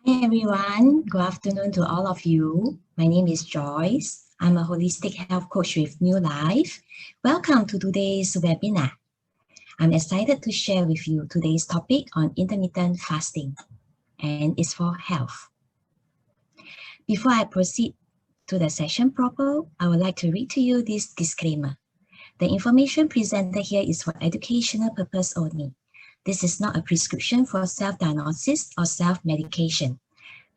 Hi everyone, good afternoon to all of you. My name is Joyce. I'm a holistic health coach with New Life. Welcome to today's webinar. I'm excited to share with you today's topic on intermittent fasting, and it's for health. Before I proceed to the session proper, I would like to read to you this disclaimer. The information presented here is for educational purpose only. This is not a prescription for self-diagnosis or self-medication.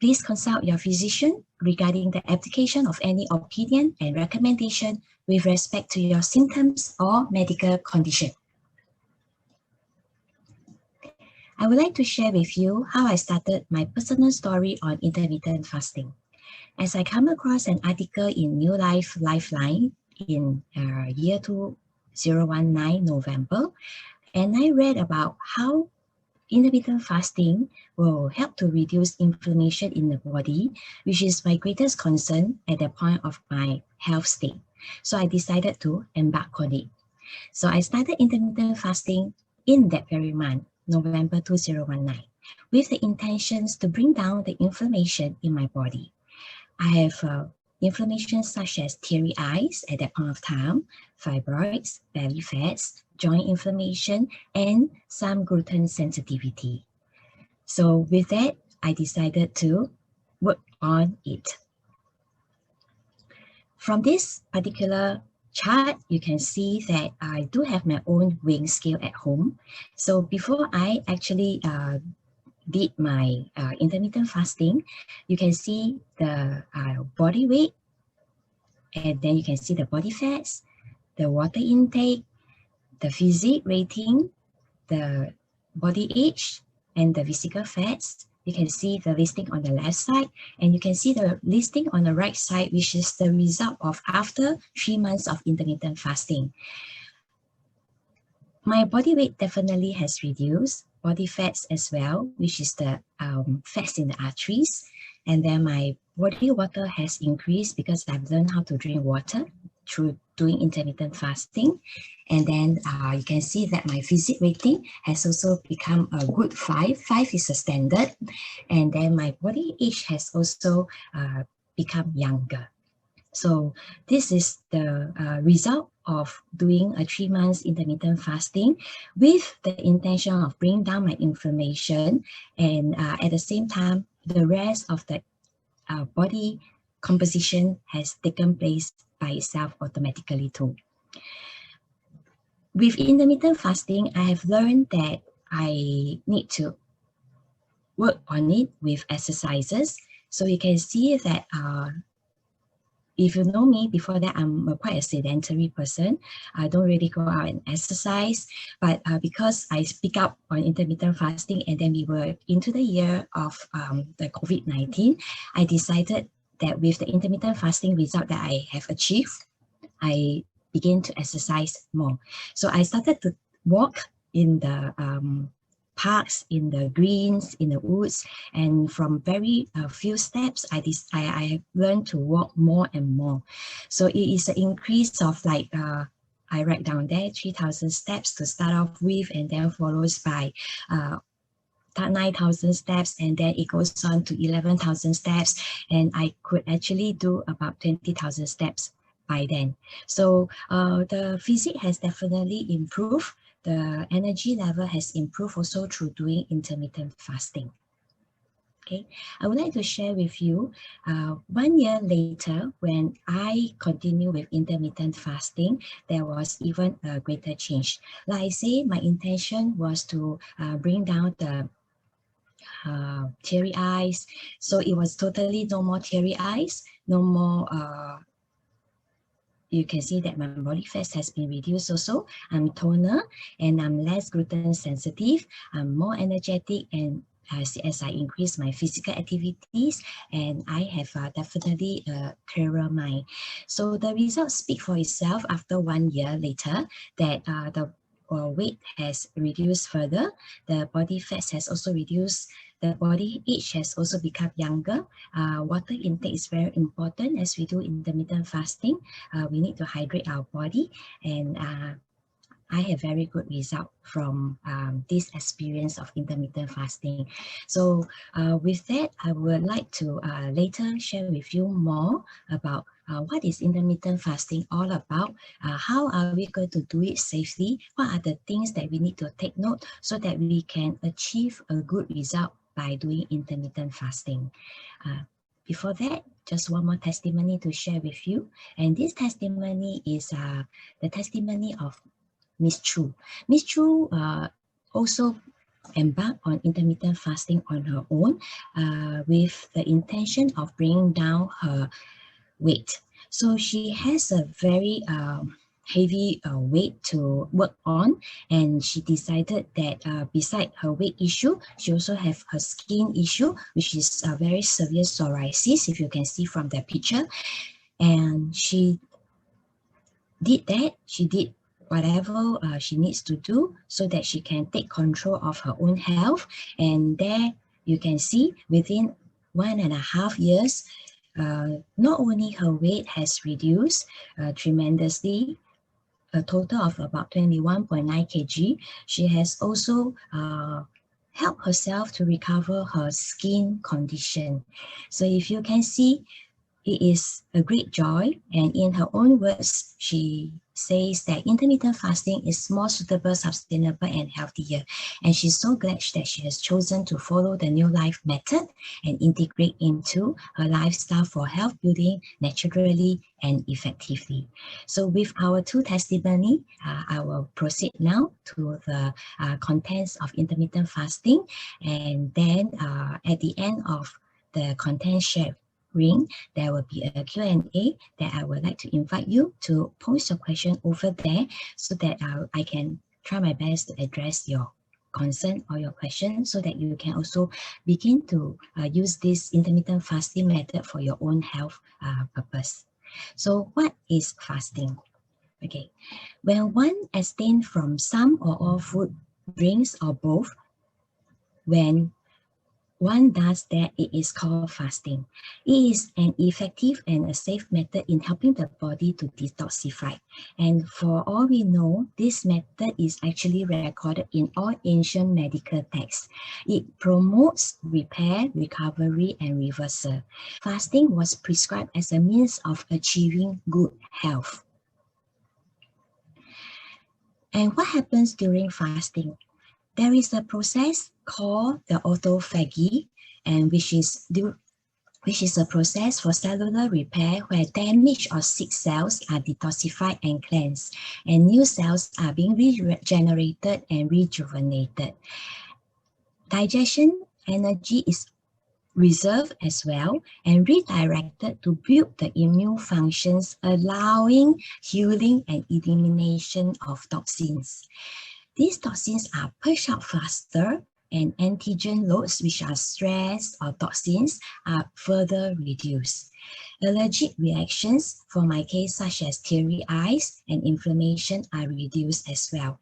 Please consult your physician regarding the application of any opinion and recommendation with respect to your symptoms or medical condition. I would like to share with you how I started my personal story on intermittent fasting. As I come across an article in New Life Lifeline in year 2019 November, and I read about how intermittent fasting will help to reduce inflammation in the body, which is my greatest concern at the point of my health state. So I decided to embark on it. So I started intermittent fasting in that very month, November 2019, with the intentions to bring down the inflammation in my body. I have inflammation such as teary eyes at that point of time, fibroids, belly fats, joint inflammation, and some gluten sensitivity. So with that, I decided to work on it. From this particular chart, you can see that I do have my own weighing scale at home. So before I actually did my intermittent fasting, you can see the body weight, and then you can see the body fats, the water intake, the physique rating, the body age, and the physical fats. You can see the listing on the left side, and you can see the listing on the right side, which is the result of after 3 months of intermittent fasting. My body weight definitely has reduced, body fats as well, which is the fats in the arteries. And then my body water has increased because I've learned how to drink water through doing intermittent fasting. And then you can see that my physique rating has also become a good 5. 5 is a standard. And then my body age has also become younger. So this is the result of doing a 3 months intermittent fasting with the intention of bringing down my inflammation, and at the same time, the rest of the body composition has taken place by itself automatically too. With intermittent fasting, I have learned that I need to work on it with exercises. So you can see that if you know me, before that, I'm quite a sedentary person. I don't really go out and exercise. But because I speak up on intermittent fasting, and then we were into the year of the COVID-19, I decided that with the intermittent fasting result that I have achieved, I began to exercise more. So I started to walk in the parks, in the greens, in the woods, and from very few steps, I learned to walk more and more. So it is an increase of like, I write down there 3,000 steps to start off with, and then follows by 9,000 steps, and then it goes on to 11,000 steps, and I could actually do about 20,000 steps by then. So the physique has definitely improved. The energy level has improved also through doing intermittent fasting. Okay, I would like to share with you 1 year later, when I continue with intermittent fasting, there was even a greater change. Like I say, my intention was to bring down the teary eyes. So it was totally no more teary eyes, no more you can see that my body fat has been reduced also. I'm toner and I'm less gluten sensitive. I'm more energetic, and as I increase my physical activities, and I have definitely a clearer mind. So the results speak for itself after 1 year later, that the weight has reduced further. The body fat has also reduced. The body age has also become younger. Water intake is very important as we do intermittent fasting. We need to hydrate our body, and I have very good result from this experience of intermittent fasting. So with that, I would like to later share with you more about what is intermittent fasting all about, how are we going to do it safely, what are the things that we need to take note so that we can achieve a good result by doing intermittent fasting. Before that, just one more testimony to share with you. And this testimony is the testimony of Miss Chu. Miss Chu also embarked on intermittent fasting on her own with the intention of bringing down her weight. So she has a very heavy weight to work on, and she decided that beside her weight issue, she also have her skin issue, which is a very severe psoriasis, if you can see from the picture. And she did that. She did whatever she needs to do so that she can take control of her own health. And there you can see within 1.5 years, not only her weight has reduced tremendously, a total of about 21.9 kg, she has also helped herself to recover her skin condition. So if you can see, it is a great joy, and in her own words, she says that intermittent fasting is more suitable, sustainable, and healthier. And she's so glad that she has chosen to follow the New Life method and integrate into her lifestyle for health building naturally and effectively. So with our two testimony, I will proceed now to the contents of intermittent fasting. And then at the end of the content sharing, there will be a Q&A that I would like to invite you to post your question over there so that I can try my best to address your concern or your question so that you can also begin to use this intermittent fasting method for your own health purpose. So what is fasting? Okay, when one abstains from some or all food, drinks, or both, when one does that, it is called fasting. It is an effective and a safe method in helping the body to detoxify. And for all we know, this method is actually recorded in all ancient medical texts. It promotes repair, recovery, and reversal. Fasting was prescribed as a means of achieving good health. And what happens during fasting? There is a process called the autophagy, and which is a process for cellular repair where damaged or sick cells are detoxified and cleansed, and new cells are being regenerated and rejuvenated. Digestion energy is reserved as well and redirected to build the immune functions, allowing healing and elimination of toxins. These toxins are pushed out faster, and antigen loads, which are stress or toxins, are further reduced. Allergic reactions, for my case, such as teary eyes and inflammation, are reduced as well.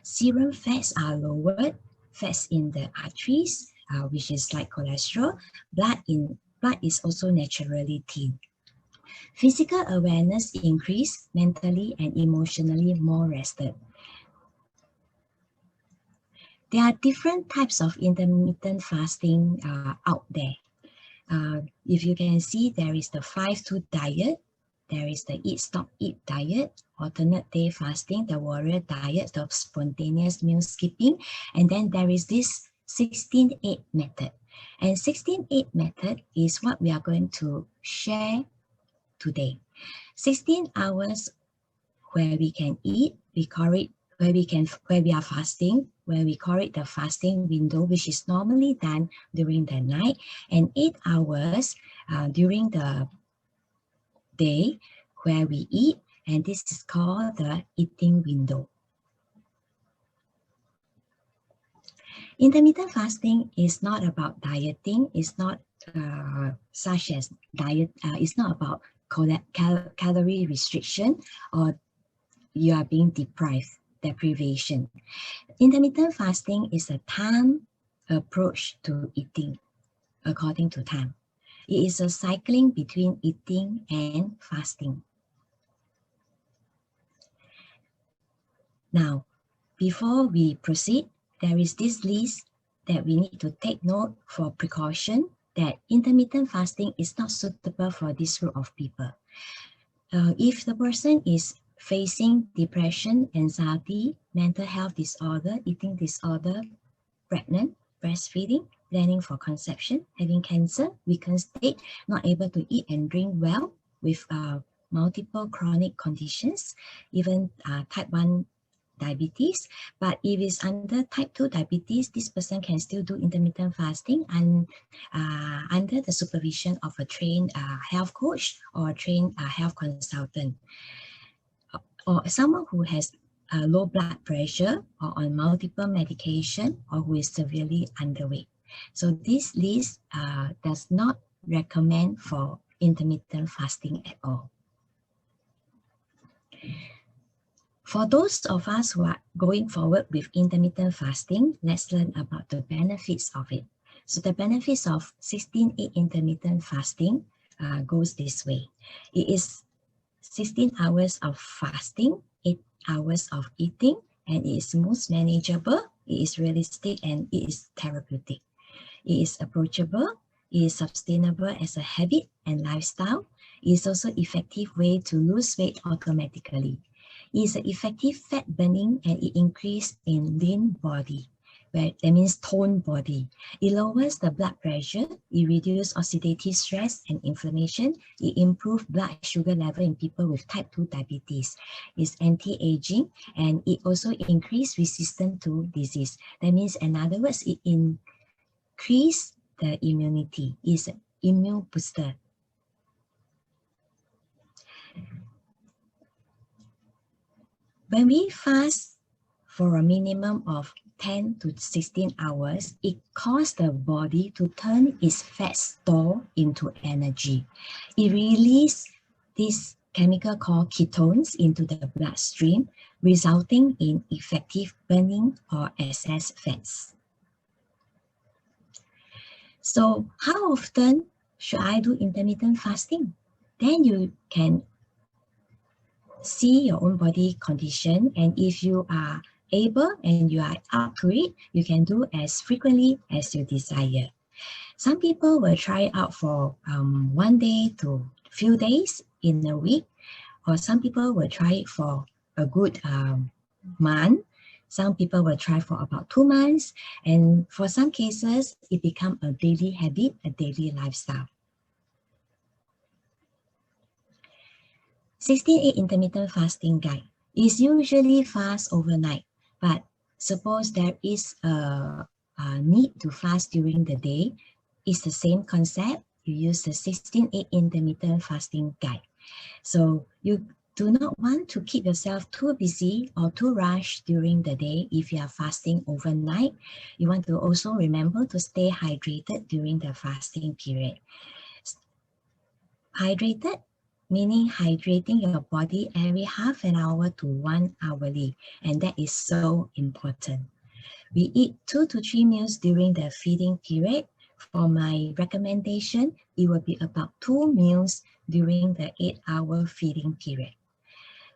Serum fats are lowered, fats in the arteries, which is like cholesterol. Blood is also naturally thin. Physical awareness increased, mentally and emotionally more rested. There are different types of intermittent fasting out there. If you can see, there is the 5-2 diet, there is the eat, stop, eat diet, alternate day fasting, the warrior diet, the spontaneous meal skipping, and then there is this 16-8 method. And 16-8 method is what we are going to share today. 16 hours where we can eat, we call it where we are fasting, where we call it the fasting window, which is normally done during the night, and 8 hours during the day where we eat, and this is called the eating window. Intermittent fasting is not about dieting. It's not such as diet. It's not about calorie restriction or you are being deprivation. Intermittent fasting is a time approach to eating according to time. It is a cycling between eating and fasting. Now, before we proceed, there is this list that we need to take note for precaution that intermittent fasting is not suitable for this group of people. If the person is facing depression, anxiety, mental health disorder, eating disorder, pregnant, breastfeeding, planning for conception, having cancer, weakened state, not able to eat and drink well, with multiple chronic conditions, even type 1 diabetes. But if it's under type 2 diabetes, this person can still do intermittent fasting and under the supervision of a trained health coach or a trained health consultant. Or someone who has low blood pressure or on multiple medication or who is severely underweight. So this list does not recommend for intermittent fasting at all. For those of us who are going forward with intermittent fasting, let's learn about the benefits of it. So the benefits of 16-8 intermittent fasting goes this way. It is 16 hours of fasting, 8 hours of eating, and it is most manageable, it is realistic, and it is therapeutic. It is approachable, it is sustainable as a habit and lifestyle. It is also an effective way to lose weight automatically. It is an effective fat burning and it increases in lean body, where that means toned body. It lowers the blood pressure, it reduces oxidative stress and inflammation, it improves blood sugar level in people with type 2 diabetes. It's anti-aging and it also increases resistance to disease. That means, in other words, it increases the immunity. It's an immune booster. When we fast for a minimum of 10 to 16 hours, it causes the body to turn its fat store into energy. It releases this chemical called ketones into the bloodstream, resulting in effective burning or excess fats. So how often should I do intermittent fasting? Then you can see your own body condition, and if you are able and you are up to it, you can do as frequently as you desire. Some people will try out for 1 day to few days in a week, or some people will try it for a good month. Some people will try for about 2 months, and for some cases, it becomes a daily habit, a daily lifestyle. 16-8 intermittent fasting guide is usually fast overnight, but suppose there is a need to fast during the day, it's the same concept. You use the 16-8 intermittent fasting guide. So you do not want to keep yourself too busy or too rushed during the day if you are fasting overnight. You want to also remember to stay hydrated during the fasting period. Hydrated meaning hydrating your body every half an hour to 1 hourly, and that is so important. We eat 2 to 3 meals during the feeding period. For my recommendation, it will be about 2 meals during the 8-hour feeding period.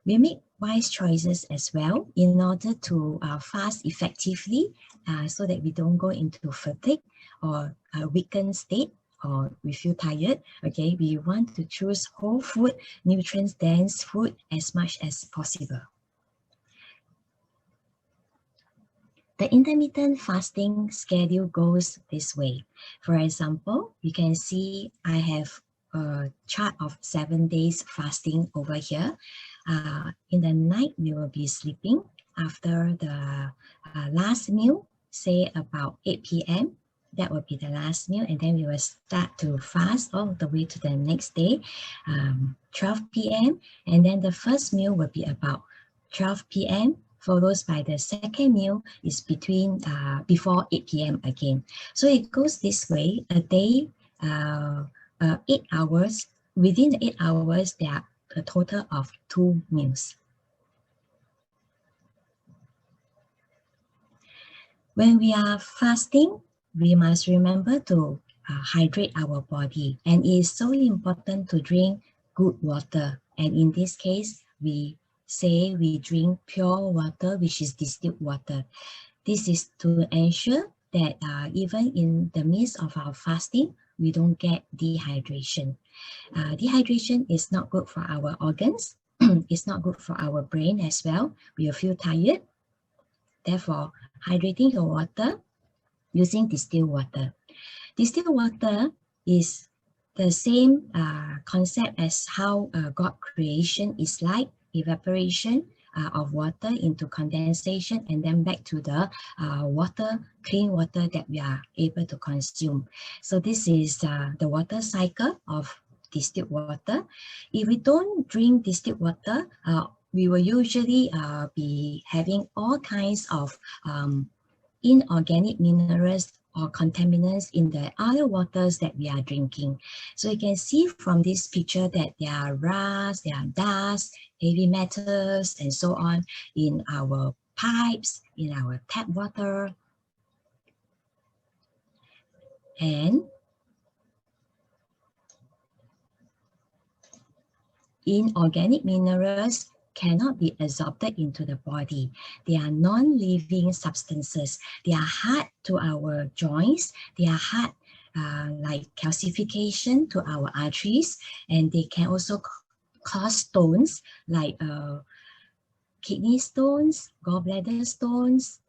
We make wise choices as well in order to fast effectively so that we don't go into fatigue or a weakened state, or we feel tired. Okay, we want to choose whole food, nutrient-dense food as much as possible. The intermittent fasting schedule goes this way. For example, you can see I have a chart of 7 days fasting over here. In the night, we will be sleeping after the last meal, say about 8 p.m. That will be the last meal, and then we will start to fast all the way to the next day, 12 p.m. And then the first meal will be about 12 p.m. followed by the second meal is between before 8 p.m. again. So it goes this way, a day, 8 hours. Within the 8 hours, there are a total of 2 meals. When we are fasting, we must remember to hydrate our body, and it is so important to drink good water. And in this case, we say we drink pure water, which is distilled water. This is to ensure that even in the midst of our fasting, we don't get dehydration. Dehydration is not good for our organs. It's not good for our brain as well. We will feel tired. Therefore, hydrating your water using distilled water. Distilled water is the same concept as how God creation is like, evaporation of water into condensation and then back to the water, clean water that we are able to consume. So this is the water cycle of distilled water. If we don't drink distilled water, we will usually be having all kinds of inorganic minerals or contaminants in the other waters that we are drinking. So you can see from this picture that there are rust, there are dust, heavy metals, and so on in our pipes, in our tap water. And inorganic minerals cannot be absorbed into the body. They are non-living substances. They are hard to our joints. They are hard like calcification to our arteries, and they can also cause stones like kidney stones, gallbladder stones.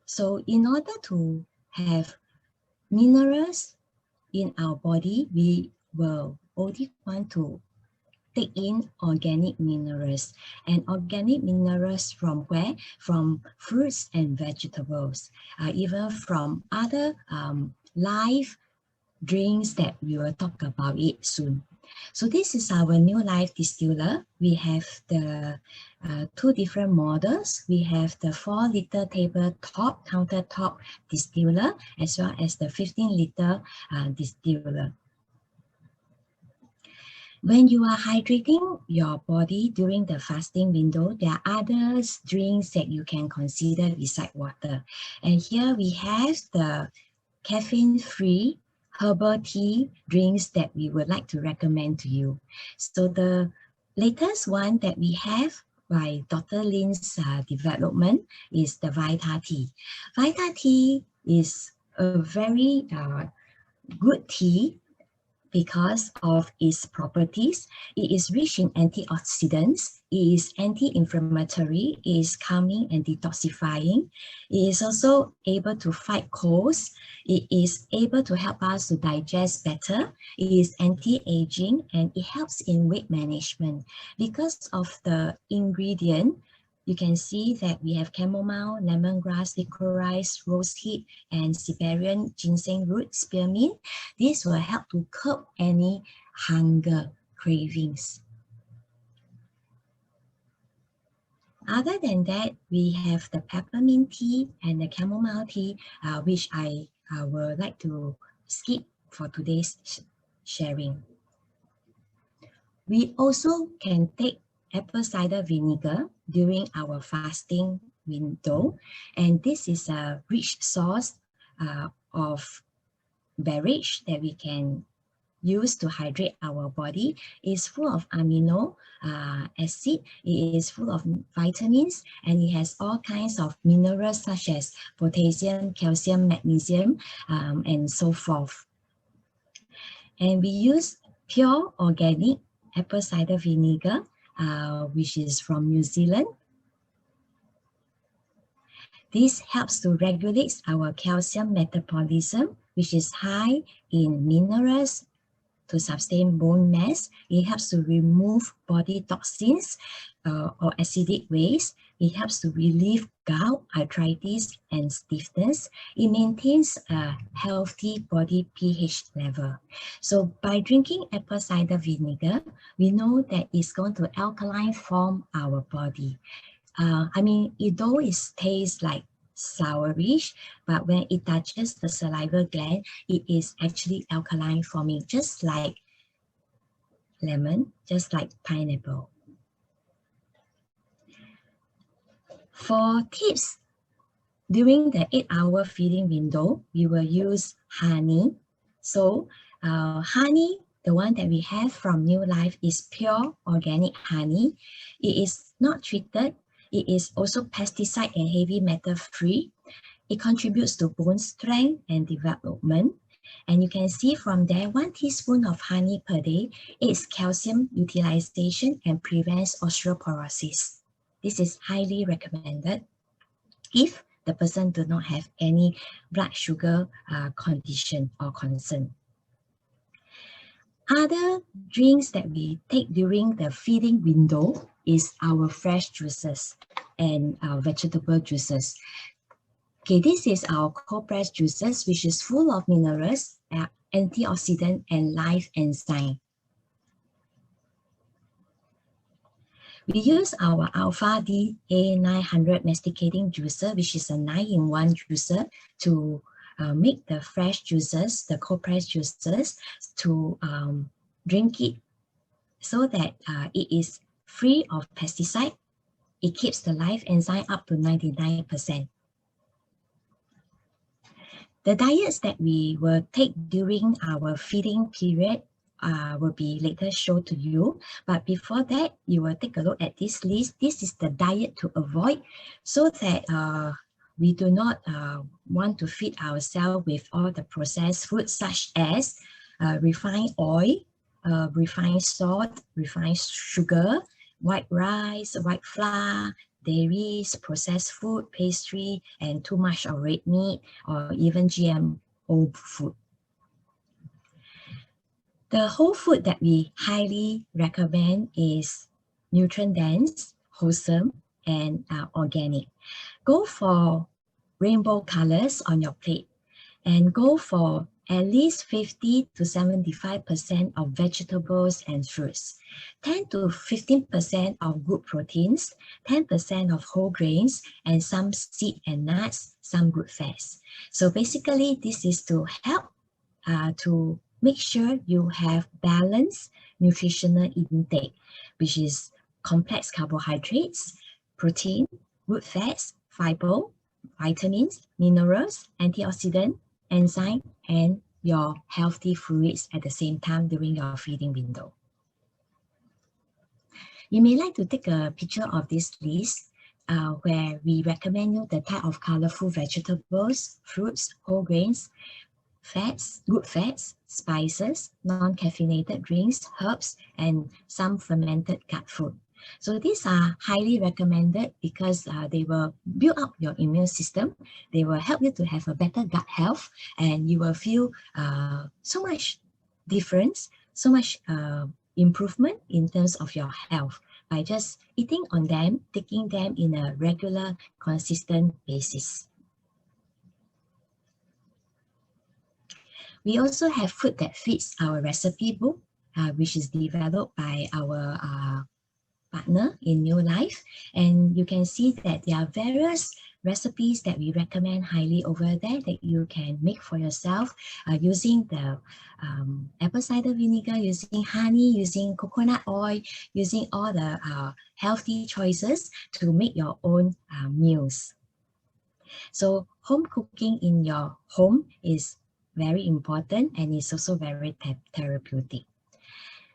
So in order to have minerals in our body, we will only want to take in organic minerals. And organic minerals from where? From fruits and vegetables, even from other live drinks that we will talk about it soon. So this is our new life distiller. We have the two different models. We have the 4-liter tabletop countertop distiller as well as the 15-liter distiller. When you are hydrating your body during the fasting window, there are other drinks that you can consider beside water. And here we have the caffeine-free herbal tea drinks that we would like to recommend to you. So the latest one that we have by Dr. Lin's development is the Vita tea. Vita tea is a very good tea because of its properties. It is rich in antioxidants, it is anti-inflammatory, it is calming and detoxifying. It is also able to fight colds. It is able to help us to digest better. It is anti-aging and it helps in weight management. Because of the ingredient, you can see that we have chamomile, lemongrass, licorice, rosehip, and Siberian ginseng root spearmint. This will help to curb any hunger cravings. Other than that, we have the peppermint tea and the chamomile tea, which I would like to skip for today's sharing. We also can take apple cider vinegar during our fasting window, and this is a rich source of beverage that we can use to hydrate our body. It's full of amino acid, it is full of vitamins, and it has all kinds of minerals such as potassium, calcium, magnesium, and so forth. And we use pure organic apple cider vinegar, which is from New Zealand. This helps to regulate our calcium metabolism, which is high in minerals to sustain bone mass. It helps to remove body toxins or acidic waste. It helps to relieve gout, arthritis, and stiffness. It maintains a healthy body pH level. So by drinking apple cider vinegar, we know that it's going to alkaline form our body. Although it tastes like sourish, but when it touches the saliva gland, it is actually alkaline forming, just like lemon, just like pineapple. For tips, during the 8-hour feeding window, we will use honey. So honey the one that we have from New Life is pure organic honey. It is not treated. It is also pesticide and heavy metal free. It contributes to bone strength and development. And you can see from there, 1 teaspoon of honey per day aids calcium utilization and prevents osteoporosis. This is highly recommended if the person does not have any blood sugar condition or concern. Other drinks that we take during the feeding window is our fresh juices and our vegetable juices. Okay, this is our cold pressed juices, which is full of minerals, antioxidant, and life enzyme. We use our Alpha DA900 masticating juicer, which is a 9-in-1 juicer, to make the fresh juices, the cold pressed juices, to drink it so that it is free of pesticide. It keeps the life enzyme up to 99%. The diets that we will take during our feeding period will be later shown to you. But before that, you will take a look at this list. This is the diet to avoid so that we do not want to feed ourselves with all the processed foods such as refined oil, refined salt, refined sugar, white rice, white flour, dairies, processed food, pastry, and too much of red meat or even GMO food. The whole food that we highly recommend is nutrient dense, wholesome, and organic. Go for rainbow colors on your plate and go for at least 50 to 75% of vegetables and fruits, 10 to 15% of good proteins, 10% of whole grains, and some seed and nuts, some good fats. So basically, this is to help to make sure you have balanced nutritional intake, which is complex carbohydrates, protein, good fats, fiber, vitamins, minerals, antioxidant, enzyme, and your healthy fluids at the same time during your feeding window. You may like to take a picture of this list where we recommend you the type of colorful vegetables, fruits, whole grains, fats, good fats, spices, non-caffeinated drinks, herbs, and some fermented gut food. So these are highly recommended because they will build up your immune system. They will help you to have a better gut health, and you will feel so much difference, so much improvement in terms of your health by just eating on them, taking them in a regular, consistent basis. We also have food that fits our recipe book, which is developed by our partner in New Life. And you can see that there are various recipes that we recommend highly over there that you can make for yourself using the apple cider vinegar, using honey, using coconut oil, using all the healthy choices to make your own meals. So home cooking in your home is very important and it's also very therapeutic.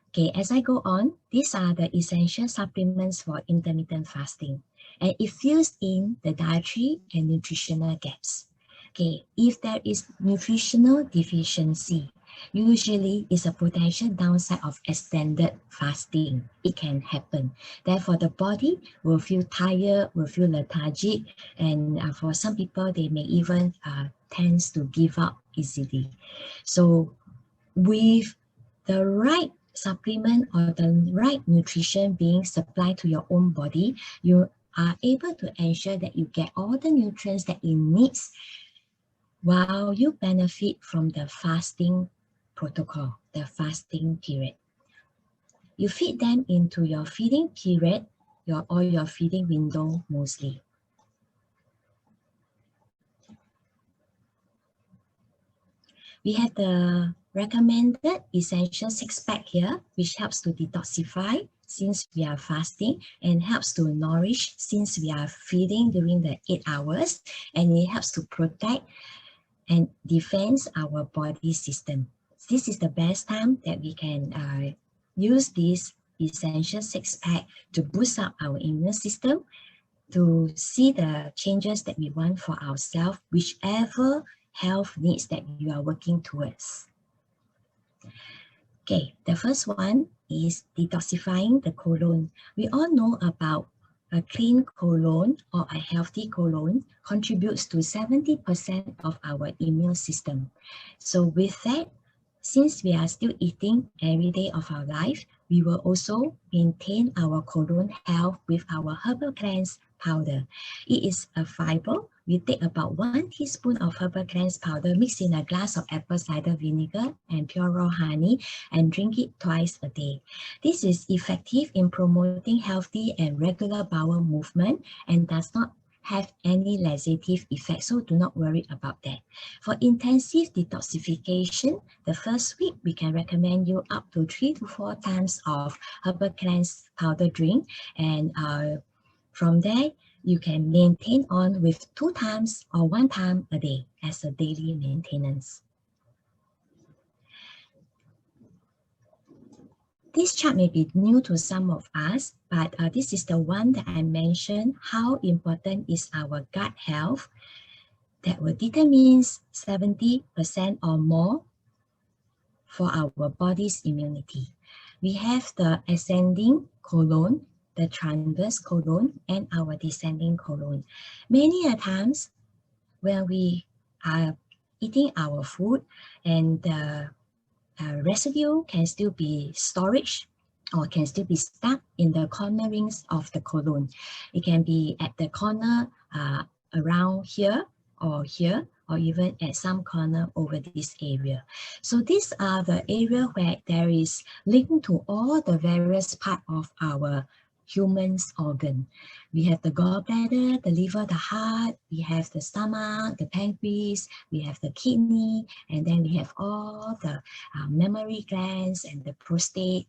Okay, as I go on, these are the essential supplements for intermittent fasting, and it fills in the dietary and nutritional gaps. Okay, if there is nutritional deficiency, usually it's a potential downside of extended fasting. It can happen. Therefore, the body will feel tired, will feel lethargic, and for some people, they may even tend to give up easily. So with the right supplement or the right nutrition being supplied to your own body, you are able to ensure that you get all the nutrients that it needs while you benefit from the fasting protocol, the fasting period. You feed them into your feeding period or your feeding window mostly. We have the recommended essential 6-pack here, which helps to detoxify since we are fasting and helps to nourish since we are feeding during the 8 hours, and it helps to protect and defend our body system. This is the best time that we can use this essential six-pack to boost up our immune system, to see the changes that we want for ourselves, whichever health needs that you are working towards. Okay, the first one is detoxifying the colon. We all know about a clean colon or a healthy colon contributes to 70% of our immune system. So with that, since we are still eating every day of our life, we will also maintain our colon health with our herbal cleanse powder. It is a fiber. We take about 1 teaspoon of herbal cleanse powder, mix in a glass of apple cider vinegar and pure raw honey, and drink it twice a day. This is effective in promoting healthy and regular bowel movement and does not have any laxative effect, so do not worry about that. For intensive detoxification, the first week we can recommend you up to 3 to 4 times of herbal cleanse powder drink, and from there you can maintain on with 2 times or 1 time a day as a daily maintenance. This chart may be new to some of us, but this is the one that I mentioned, how important is our gut health, that will determine 70% or more for our body's immunity. We have the ascending colon, the transverse colon, and our descending colon. Many a times when we are eating our food and the residue can still be storage or can still be stuck in the cornerings of the colon. It can be at the corner around here, or even at some corner over this area. So these are the area where there is linked to all the various parts of our human's organ. We have the gallbladder, the liver, the heart, we have the stomach, the pancreas, we have the kidney, and then we have all the mammary glands and the prostate,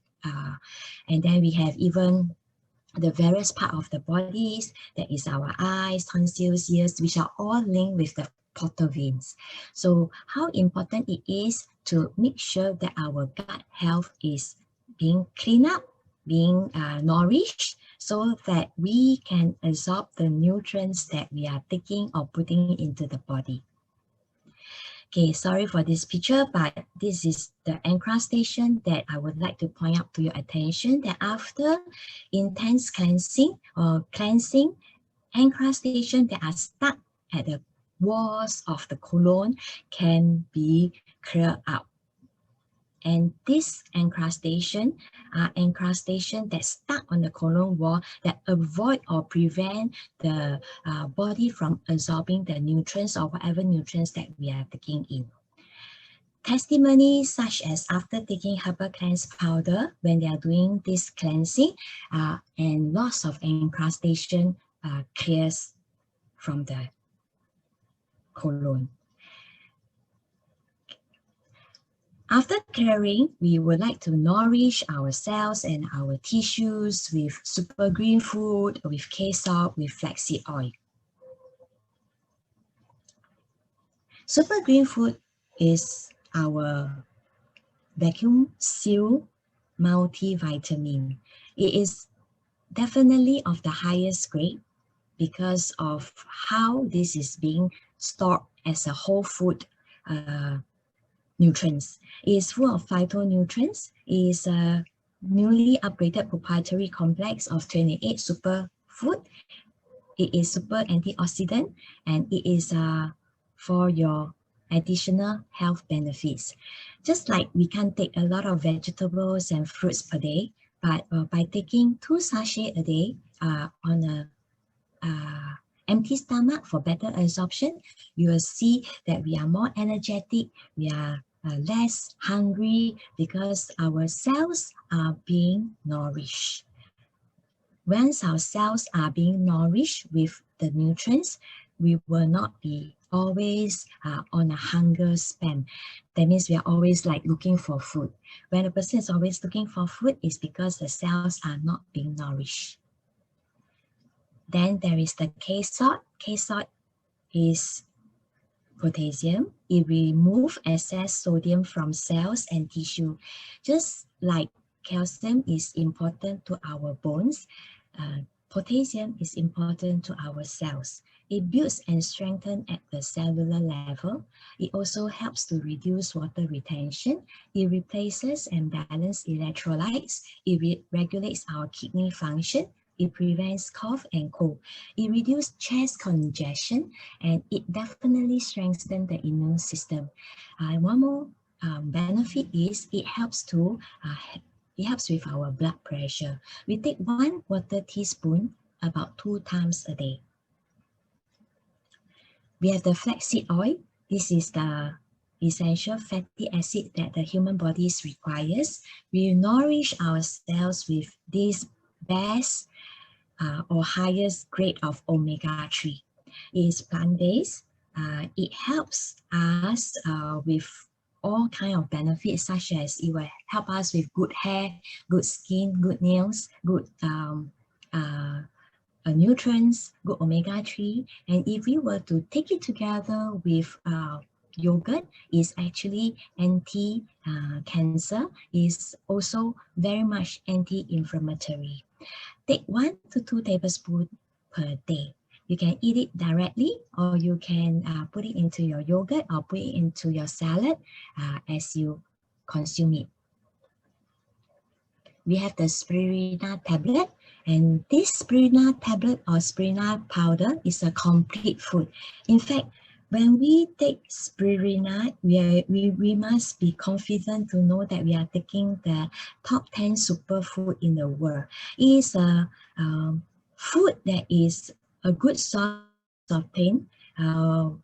and then we have even the various parts of the bodies, that is our eyes, tonsils, ears, which are all linked with the portal veins. So how important it is to make sure that our gut health is being cleaned up, being nourished, so that we can absorb the nutrients that we are taking or putting into the body. Okay, sorry for this picture, but this is the encrustation that I would like to point out to your attention, that after intense cleansing or cleansing, encrustation that are stuck at the walls of the colon can be cleared out. And this encrustation are encrustation that stuck on the colon wall that avoid or prevent the body from absorbing the nutrients or whatever nutrients that we are taking in. Testimonies such as after taking herbal cleanse powder, when they are doing this cleansing, and loss of encrustation clears from the colon. After clearing, we would like to nourish our cells and our tissues with super green food, with K-salt, with flaxseed oil. Super green food is our vacuum seal multivitamin. It is definitely of the highest grade because of how this is being stored as a whole food nutrients. It is full of phytonutrients. It is a newly upgraded proprietary complex of 28 superfood. It is super antioxidant, and it is for your additional health benefits. Just like we can take a lot of vegetables and fruits per day, but by taking 2 sachets a day on a empty stomach for better absorption, you will see that we are more energetic, we are less hungry because our cells are being nourished. Once our cells are being nourished with the nutrients, we will not be always on a hunger span. That means we are always like looking for food. When a person is always looking for food, it's because the cells are not being nourished. Then there is the K-salt. K-salt is potassium. It removes excess sodium from cells and tissue. Just like calcium is important to our bones, potassium is important to our cells. It builds and strengthens at the cellular level. It also helps to reduce water retention. It replaces and balances electrolytes. It regulates our kidney function. It prevents cough and cold. It reduces chest congestion, and it definitely strengthens the immune system. One more benefit is it helps with our blood pressure. We take 1 water teaspoon about 2 times a day. We have the flaxseed oil. This is the essential fatty acid that the human body requires. We nourish our cells with this best or highest grade of omega-3. It is plant-based. It helps us with all kind of benefits, such as it will help us with good hair, good skin, good nails, good nutrients, good omega-3. And if we were to take it together with yogurt, is actually anti-cancer, is also very much anti-inflammatory. Take 1 to 2 tablespoons per day. You can eat it directly, or you can put it into your yogurt or put it into your salad as you consume it. We have the spirulina tablet, and this spirulina tablet or spirulina powder is a complete food. In fact, when we take spirulina, we must be confident to know that we are taking the top 10 superfood in the world. It is a food that is a good source of protein,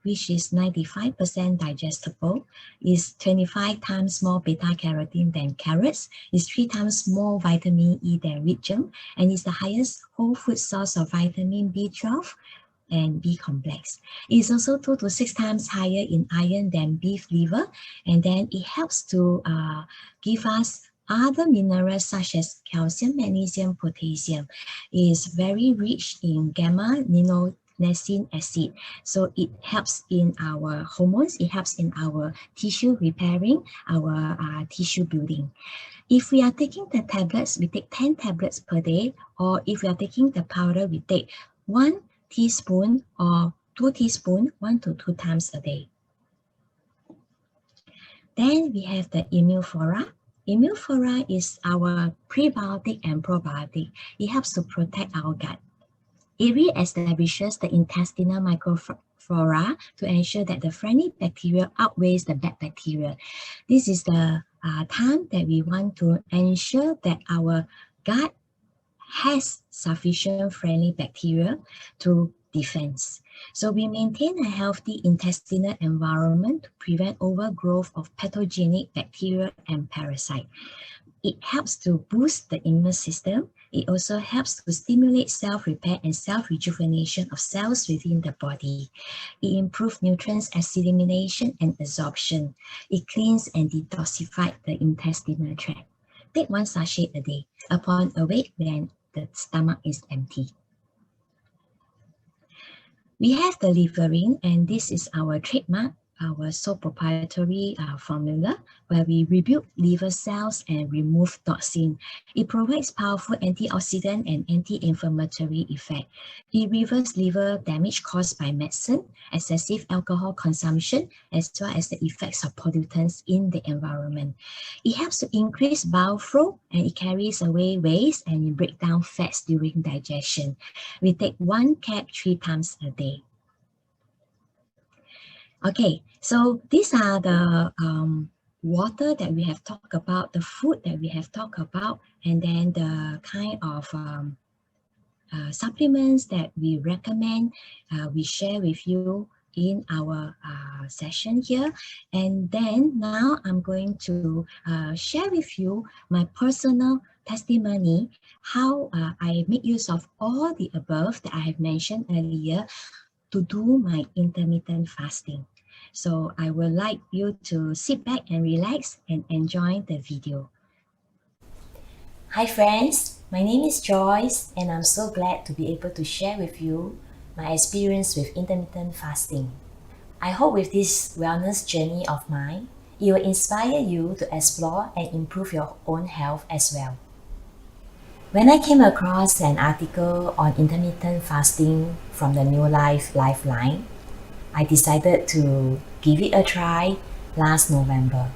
which is 95% digestible, is 25 times more beta-carotene than carrots, is 3 times more vitamin E than wheat germ, and is the highest whole food source of vitamin B12 and B complex. It is also 2 to 6 times higher in iron than beef liver, and then it helps to give us other minerals such as calcium, magnesium, potassium. It is very rich in gamma-aminoacid acid. So it helps in our hormones, it helps in our tissue repairing, our tissue building. If we are taking the tablets, we take 10 tablets per day, or if we are taking the powder, we take 1 teaspoon or 2 teaspoons 1 to 2 times a day. Then we have the Immunoflora. Immunoflora is our prebiotic and probiotic. It helps to protect our gut. It re-establishes the intestinal microflora to ensure that the friendly bacteria outweighs the bad bacteria. This is the time that we want to ensure that our gut has sufficient friendly bacteria to defense. So we maintain a healthy intestinal environment to prevent overgrowth of pathogenic bacteria and parasites. It helps to boost the immune system. It also helps to stimulate self-repair and self-rejuvenation of cells within the body. It improves nutrients elimination and absorption. It cleans and detoxifies the intestinal tract. Take 1 sachet a day upon awake when the stomach is empty. We have the Liverin, and this is our trademark, our sole proprietary formula, where we rebuild liver cells and remove toxin. It provides powerful antioxidant and anti-inflammatory effect. It reverses liver damage caused by medicine, excessive alcohol consumption, as well as the effects of pollutants in the environment. It helps to increase bowel flow, and it carries away waste and it breaks down fats during digestion. We take 1 cap 3 times a day. Okay, so these are the water that we have talked about, the food that we have talked about, and then the kind of supplements that we recommend, we share with you in our session here. And then now I'm going to share with you my personal testimony, how I make use of all the above that I have mentioned earlier to do my intermittent fasting. So I would like you to sit back and relax and enjoy the video. Hi friends, my name is Joyce, and I'm so glad to be able to share with you my experience with intermittent fasting. I hope with this wellness journey of mine, it will inspire you to explore and improve your own health as well. When I came across an article on intermittent fasting from the New Life Lifeline, I decided to give it a try last November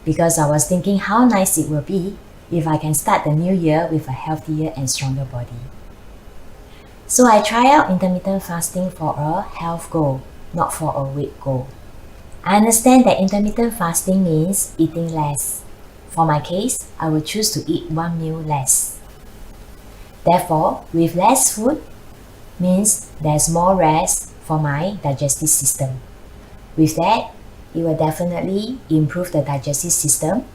because I was thinking how nice it will be if I can start the new year with a healthier and stronger body. So I tried out intermittent fasting for a health goal, not for a weight goal. I understand that intermittent fasting means eating less. For my case, I will choose to eat one meal less. Therefore, with less food means there's more rest for my digestive system. With that, it will definitely improve the digestive system.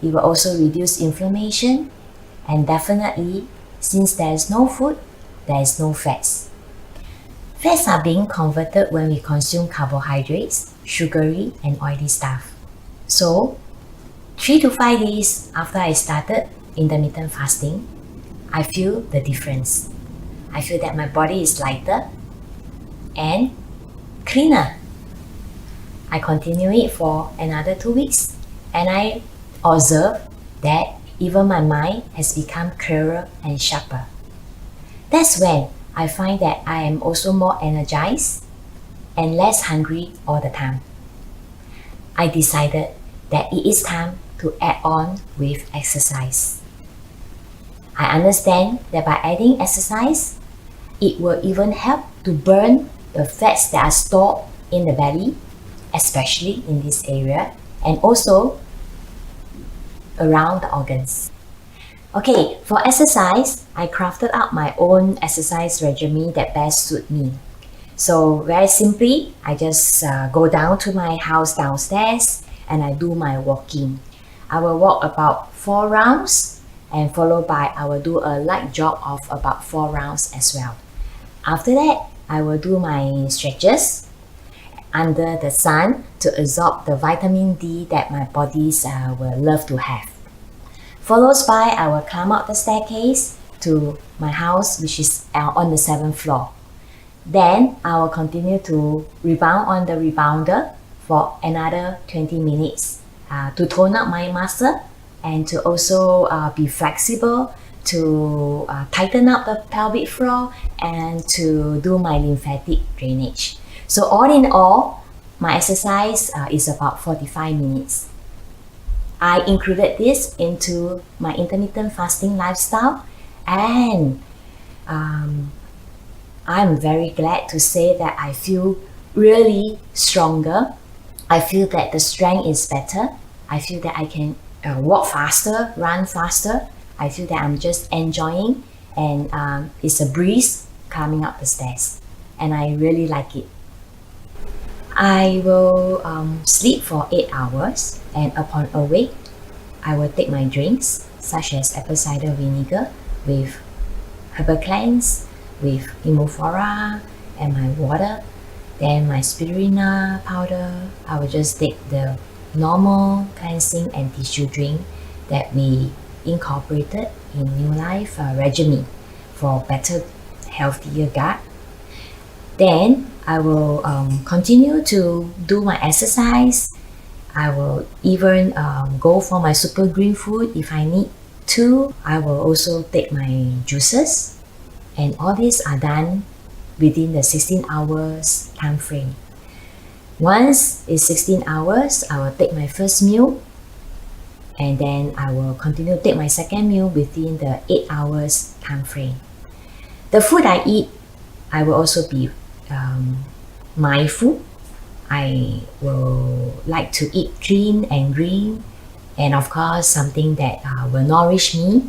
It will also reduce inflammation, and definitely, since there is no food, there is no fats. Fats are being converted when we consume carbohydrates, sugary, and oily stuff. So, 3 to 5 days after I started intermittent fasting, I feel the difference. I feel that my body is lighter and cleaner. I continue it for another 2 weeks, and I observe that even my mind has become clearer and sharper. That's when I find that I am also more energized and less hungry all the time. I decided that it is time to add on with exercise. I understand that by adding exercise, it will even help to burn the fats that are stored in the belly, especially in this area, and also around the organs. Okay, for exercise, I crafted out my own exercise regimen that best suit me. So very simply, I just go down to my house downstairs and I do my walking. I will walk about 4 rounds, and followed by I will do a light jog of about 4 rounds as well. After that, I will do my stretches under the sun to absorb the vitamin D that my bodies will love to have. Followed by, I will climb up the staircase to my house, which is on the 7th floor. Then I will continue to rebound on the rebounder for another 20 minutes to tone up my muscle and to also be flexible, to tighten up the pelvic floor and to do my lymphatic drainage. So all in all, my exercise is about 45 minutes. I included this into my intermittent fasting lifestyle, and I'm very glad to say that I feel really stronger. I feel that the strength is better. I feel that I can walk faster, run faster. I feel that I'm just enjoying, and it's a breeze coming up the stairs, and I really like it. I will sleep for 8 hours, and upon awake, I will take my drinks such as apple cider vinegar with herbal cleanse, with Imofora, and my water. Then my spirulina powder. I will just take the normal cleansing and tissue drink that we incorporated in New Life regimen for better, healthier gut. Then I will continue to do my exercise. I will even go for my super green food if I need to. I will also take my juices, and all these are done within the 16 hours time frame. Once it's 16 hours, I will take my first meal, and then I will continue to take my second meal within the 8 hours time frame. The food I eat, I will also be mindful. I will like to eat clean and green, and of course something that will nourish me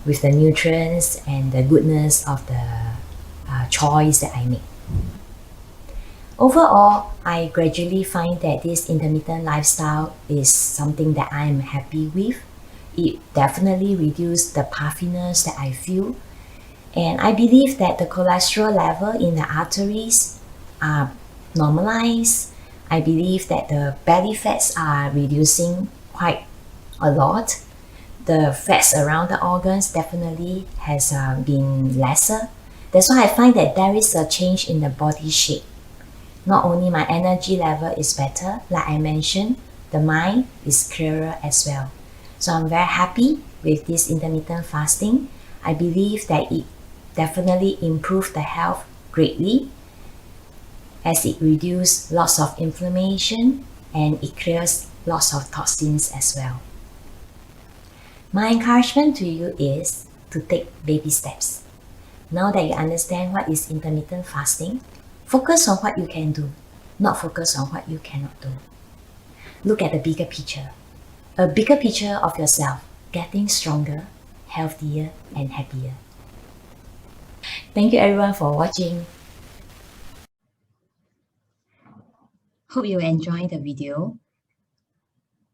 with the nutrients and the goodness of the choice that I make. Overall, I gradually find that this intermittent lifestyle is something that I am happy with. It definitely reduced the puffiness that I feel, and I believe that the cholesterol level in the arteries are normalized. I believe that the belly fats are reducing quite a lot. The fats around the organs definitely has been lesser. That's why I find that there is a change in the body shape. Not only my energy level is better, like I mentioned, the mind is clearer as well. So I'm very happy with this intermittent fasting. I believe that it definitely improved the health greatly as it reduces lots of inflammation and it clears lots of toxins as well. My encouragement to you is to take baby steps. Now that you understand what is intermittent fasting, focus on what you can do, not focus on what you cannot do. Look at the bigger picture, a bigger picture of yourself getting stronger, healthier, and happier. Thank you everyone for watching. Hope you enjoyed the video.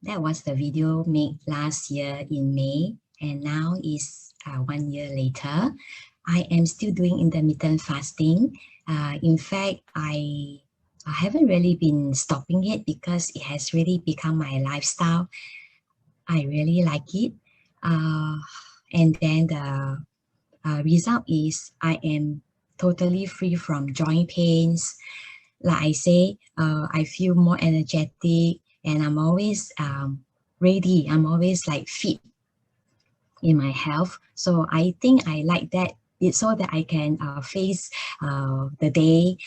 That was the video made last year in May, and now is 1 year later. I am still doing intermittent fasting. In fact, I haven't really been stopping it because it has really become my lifestyle. I really like it. And then the result is I am totally free from joint pains. Like I say, I feel more energetic and I'm always ready. I'm always like fit in my health. So I think I like that. It's so that I can face the day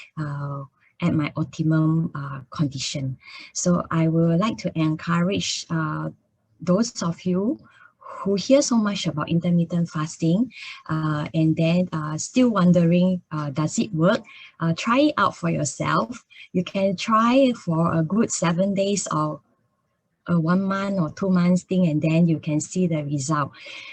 at my optimum condition. So I would like to encourage those of you who hear so much about intermittent fasting and then still wondering, does it work? Try it out for yourself. You can try for a good 7 days or a 1 month or 2 months thing, and then you can see the result.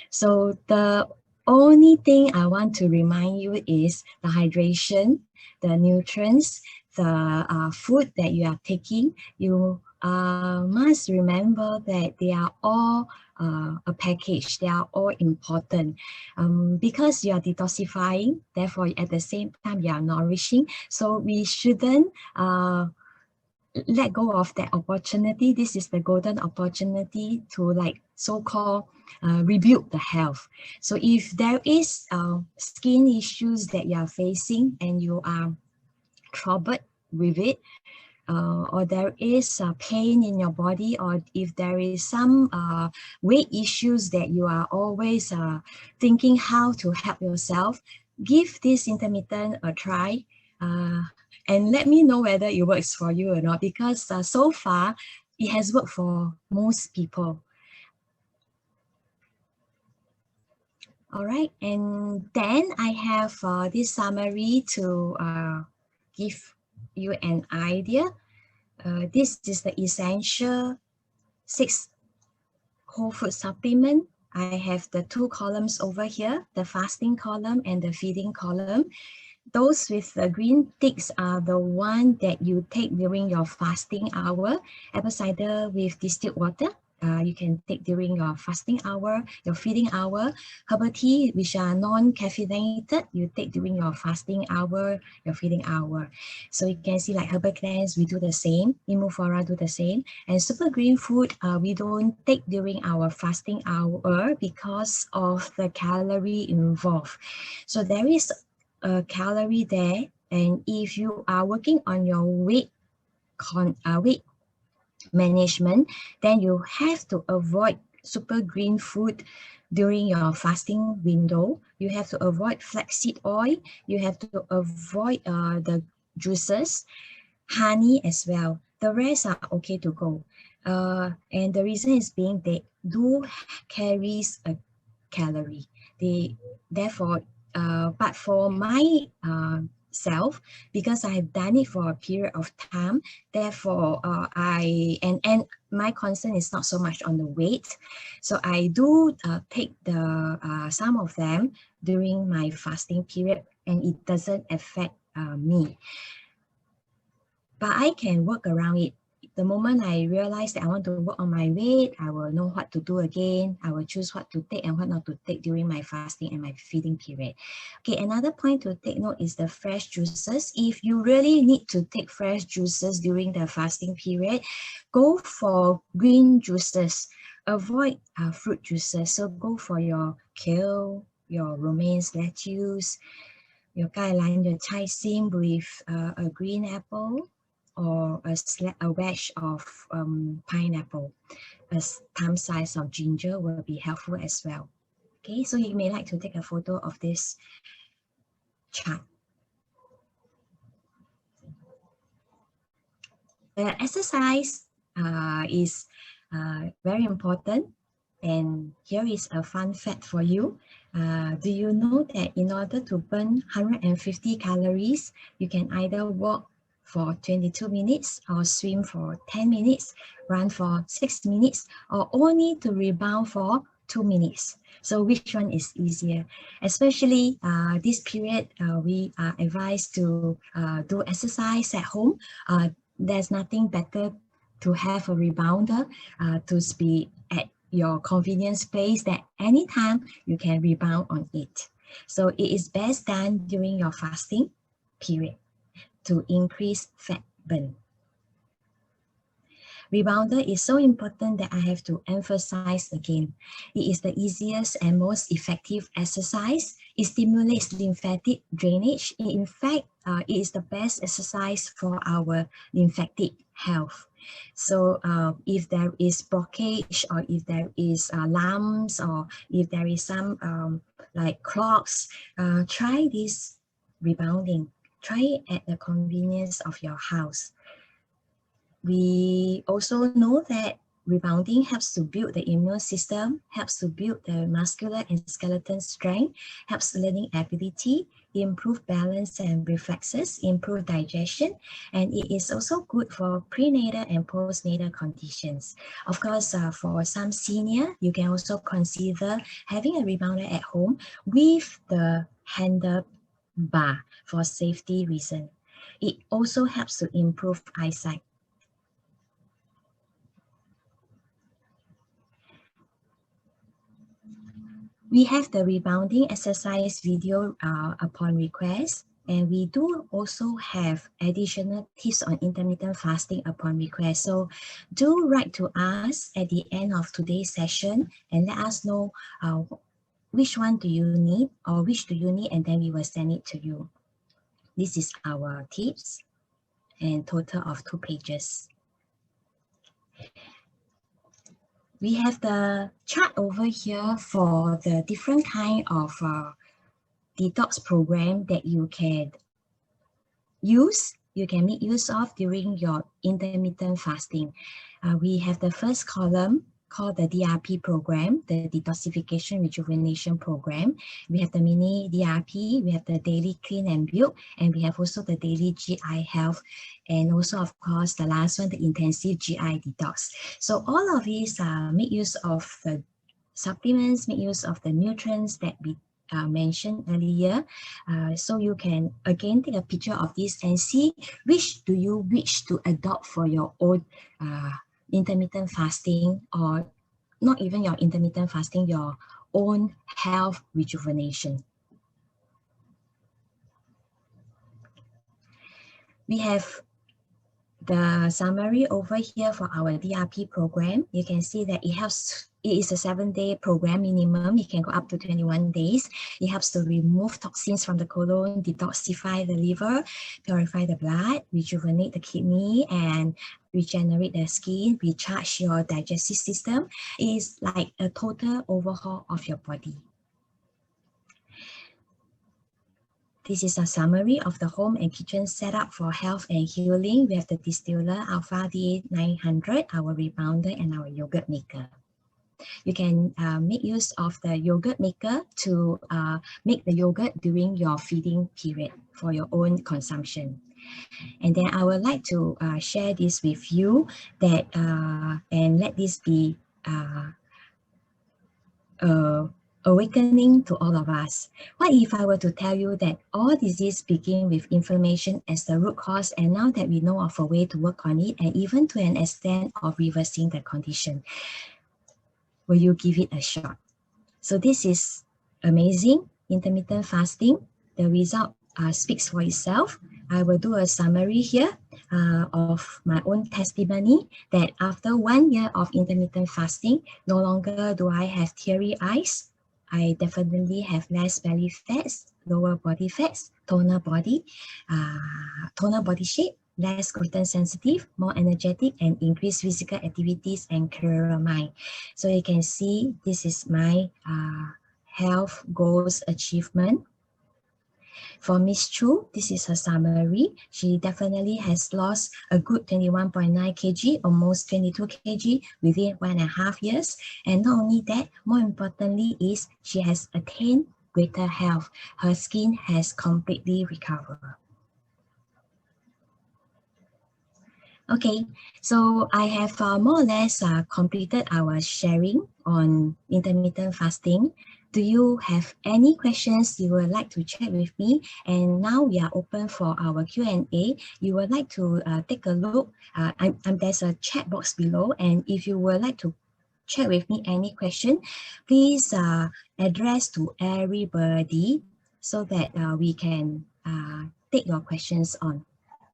So the only thing I want to remind you is the hydration, the nutrients, the food that you are taking. You must remember that they are all a package. They are all important because you are detoxifying. Therefore, at the same time, you are nourishing. So we shouldn't let go of that opportunity. This is the golden opportunity to like so-called rebuild the health. So if there is skin issues that you are facing and you are troubled with it, or there is pain in your body, or if there is some weight issues that you are always thinking how to help yourself, give this intermittent a try. And let me know whether it works for you or not, because so far it has worked for most people. All right, and then I have this summary to give you an idea. This is the essential 6 whole food supplement. I have the 2 columns over here, the fasting column and the feeding column. Those with the green ticks are the one that you take during your fasting hour. Apple cider with distilled water. You can take during your fasting hour, your feeding hour. Herbal tea, which are non-caffeinated, you take during your fasting hour, your feeding hour. So you can see like herbal cleanse, we do the same. Imufora do the same. And super green food, we don't take during our fasting hour because of the calorie involved. So there is a calorie there, and if you are working on your weight management, then you have to avoid super green food during your fasting window. You have to avoid flaxseed oil. You have to avoid the juices, honey as well. The rest are okay to go. And the reason is being they do carries a calorie. Therefore, but for my self, because I have done it for a period of time, therefore and my concern is not so much on the weight, so I do take the some of them during my fasting period, and it doesn't affect me. But I can work around it. The moment I realize that I want to work on my weight, I will know what to do again. I will choose what to take and what not to take during my fasting and my feeding period. Okay, another point to take note is the fresh juices. If you really need to take fresh juices during the fasting period, go for green juices. Avoid fruit juices. So go for your kale, your romaine lettuce, your kailan, your chai sim with a green apple, or a wedge of pineapple. A thumb size of ginger will be helpful as well. Okay, so you may like to take a photo of this chart. The exercise is very important, and here is a fun fact for you. Do you know that in order to burn 150 calories, you can either walk for 22 minutes or swim for 10 minutes, run for 6 minutes, or only to rebound for 2 minutes? So which one is easier? Especially this period, we are advised to do exercise at home. There's nothing better to have a rebounder to be at your convenience place that anytime you can rebound on it. So it is best done during your fasting period to increase fat burn. Rebounder is so important that I have to emphasize again. It is the easiest and most effective exercise. It stimulates lymphatic drainage. In fact, it is the best exercise for our lymphatic health. So if there is blockage, or if there is lumps, or if there is some like clogs, try this rebounding. Try it at the convenience of your house. We also know that rebounding helps to build the immune system, helps to build the muscular and skeletal strength, helps learning ability, improve balance and reflexes, improve digestion, and it is also good for prenatal and postnatal conditions. Of course, for some senior, you can also consider having a rebounder at home with the handlebar for safety reason. It also helps to improve eyesight. We have the rebounding exercise video upon request, and we do also have additional tips on intermittent fasting upon request. So do write to us at the end of today's session and let us know which one do you need, or which do you need, and then we will send it to you. This is our tips, and total of 2 pages. We have the chart over here for the different kind of detox program that you can make use of during your intermittent fasting. We have the first column called the DRP program, the Detoxification Rejuvenation Program. We have the mini DRP, we have the daily clean and build, and we have also the daily GI health, and also of course the last one, the intensive GI detox. So all of these make use of the supplements, make use of the nutrients that we mentioned earlier. So you can again take a picture of this and see which do you wish to adopt for your own intermittent fasting, or not even your intermittent fasting, your own health rejuvenation. We have the summary over here for our DRP program. You can see that it is a 7-day program minimum. It can go up to 21 days. It helps to remove toxins from the colon, detoxify the liver, purify the blood, rejuvenate the kidney, and regenerate the skin, recharge your digestive system. It is like a total overhaul of your body. This is a summary of the home and kitchen setup for health and healing. We have the distiller Alpha D900, our rebounder, and our yogurt maker. You can make use of the yogurt maker to make the yogurt during your feeding period for your own consumption. And then I would like to share this with you, that and let this be awakening to all of us. What if I were to tell you that all disease begin with inflammation as the root cause, and now that we know of a way to work on it, and even to an extent of reversing the condition, will you give it a shot? So this is amazing, intermittent fasting. The result speaks for itself. I will do a summary here of my own testimony, that after 1 year of intermittent fasting, no longer do I have teary eyes. I definitely have less belly fats, lower body fats, toner body shape, less gluten sensitive, more energetic, and increased physical activities and clearer mind. So you can see this is my health goals achievement. For Miss Chu, this is her summary. She definitely has lost a good 21.9 kg, almost 22 kg within 1.5 years. And not only that, more importantly is she has attained greater health. Her skin has completely recovered. Okay, so I have more or less completed our sharing on intermittent fasting. Do you have any questions you would like to chat with me? And now we are open for our Q&A. You would like to take a look. There's a chat box below, and if you would like to chat with me any question, please address to everybody so that we can take your questions on.